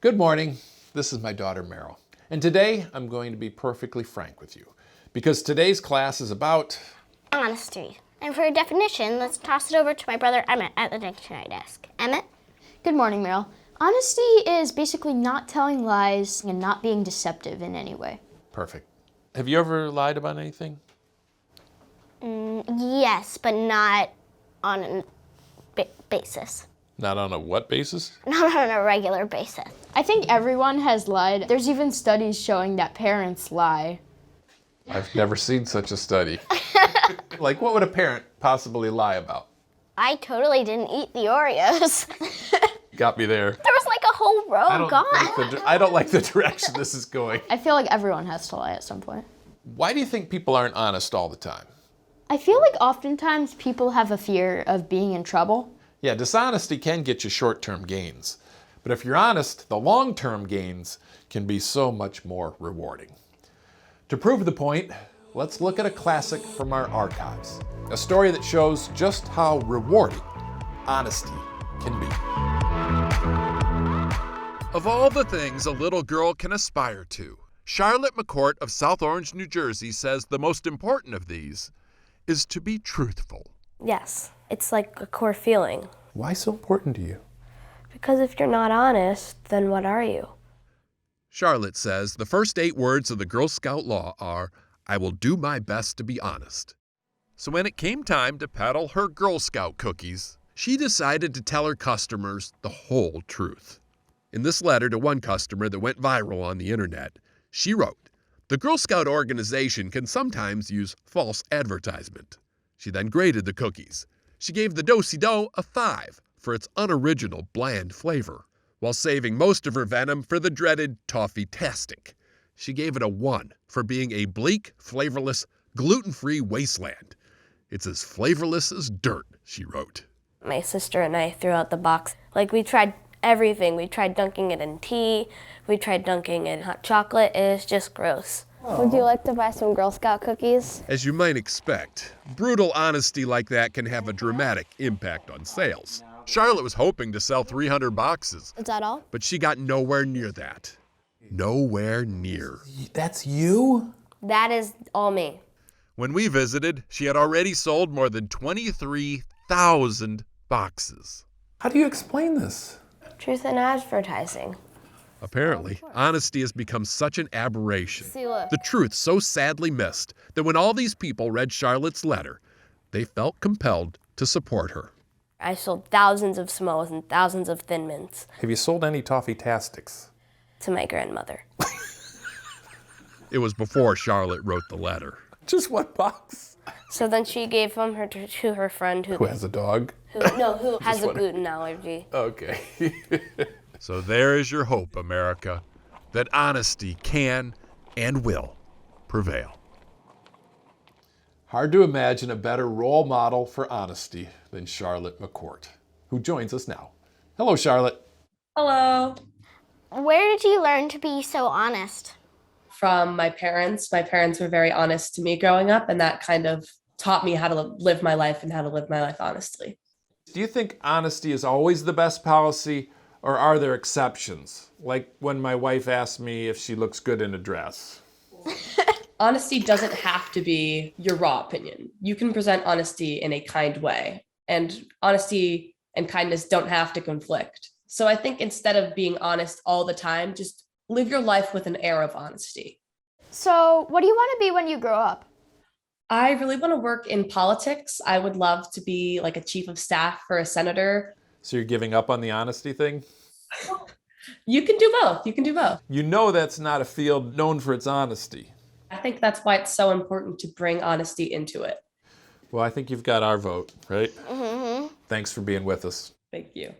Good morning. This is my daughter, Meryl. And today, I'm going to be perfectly frank with you, because today's class is about honesty. And for a definition, let's toss it over to my brother Emmett at the dictionary desk. Emmett? Good morning, Meryl. Honesty is basically not telling lies and not being deceptive in any way. perfect. Have you ever lied about anything? Yes, but not on a basis. Not on a what basis? Not on a regular basis. I think everyone has lied. There's even studies showing that parents lie. I've never seen such a study. Like, what would a parent possibly lie about? I totally didn't eat the Oreos. Got me there. There was like a whole row gone. I don't like the direction this is going. I feel like everyone has to lie at some point. Why do you think people aren't honest all the time? I feel like oftentimes people have a fear of being in trouble. Yeah, dishonesty can get you short-term gains. But if you're honest, the long-term gains can be so much more rewarding. To prove the point, let's look at a classic from our archives. A story that shows just how rewarding honesty can be. Of all the things a little girl can aspire to, Charlotte McCourt of South Orange, New Jersey says the most important of these is to be truthful. Yes, it's like a core feeling. Why so important to you? Because if you're not honest, then what are you? Charlotte says the first 8 words of the Girl Scout law are, "I will do my best to be honest." So when it came time to peddle her Girl Scout cookies, she decided to tell her customers the whole truth. In this letter to one customer that went viral on the internet, she wrote, "The Girl Scout organization can sometimes use false advertisement." She then graded the cookies. She gave the Do-Si-Do a 5 for its unoriginal bland flavor, while saving most of her venom for the dreaded Toffee-tastic. She gave it a 1 for being a bleak, flavorless, gluten-free wasteland. "It's as flavorless as dirt," she wrote. My sister and I threw out the box. We tried everything. We tried dunking it in tea. We tried dunking it in hot chocolate. It is just gross. Would you like to buy some Girl Scout cookies? As you might expect, brutal honesty like that can have a dramatic impact on sales. Charlotte was hoping to sell 300 boxes, Is that all? but she got nowhere near that. Nowhere near. That's you? That is all me. When we visited, she had already sold more than 23,000 boxes. How do you explain this? Truth in advertising. Apparently, honesty has become such an aberration. See, look. The truth so sadly missed that when all these people read Charlotte's letter, they felt compelled to support her. I sold thousands of Samoas and thousands of Thin Mints Have you sold any Toffee-tastics? to my grandmother. It was before Charlotte wrote the letter. Just one box. So then she gave them to her friend Who has a dog? who has a gluten allergy. Okay. So there is your hope, America, that honesty can and will prevail. Hard to imagine a better role model for honesty than Charlotte McCourt, who joins us now. Hello, Charlotte. Hello. Where did you learn to be so honest? From my parents. My parents were very honest to me growing up, and that kind of taught me how to live my life and how to live my life honestly. Do you think honesty is always the best policy, or are there exceptions? Like when my wife asks me if she looks good in a dress. Honesty doesn't have to be your raw opinion. You can present honesty in a kind way, and honesty and kindness don't have to conflict. So I think instead of being honest all the time, just live your life with an air of honesty. So, what do you want to be when you grow up? I really want to work in politics. I would love to be like a chief of staff for a senator. So you're giving up on the honesty thing? You can do both. You can do both. You know that's not a field known for its honesty. I think that's why it's so important to bring honesty into it. Well, I think you've got our vote, right? Mm-hmm. Thanks for being with us. Thank you.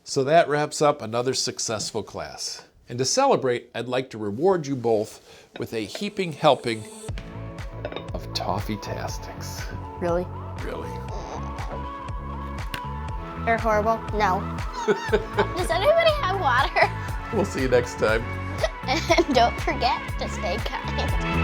So that wraps up another successful class. And to celebrate, I'd like to reward you both with a heaping helping of Toffee-tastics. Really? Really. They're horrible? No. Does anybody have water? We'll see you next time. And don't forget to stay kind.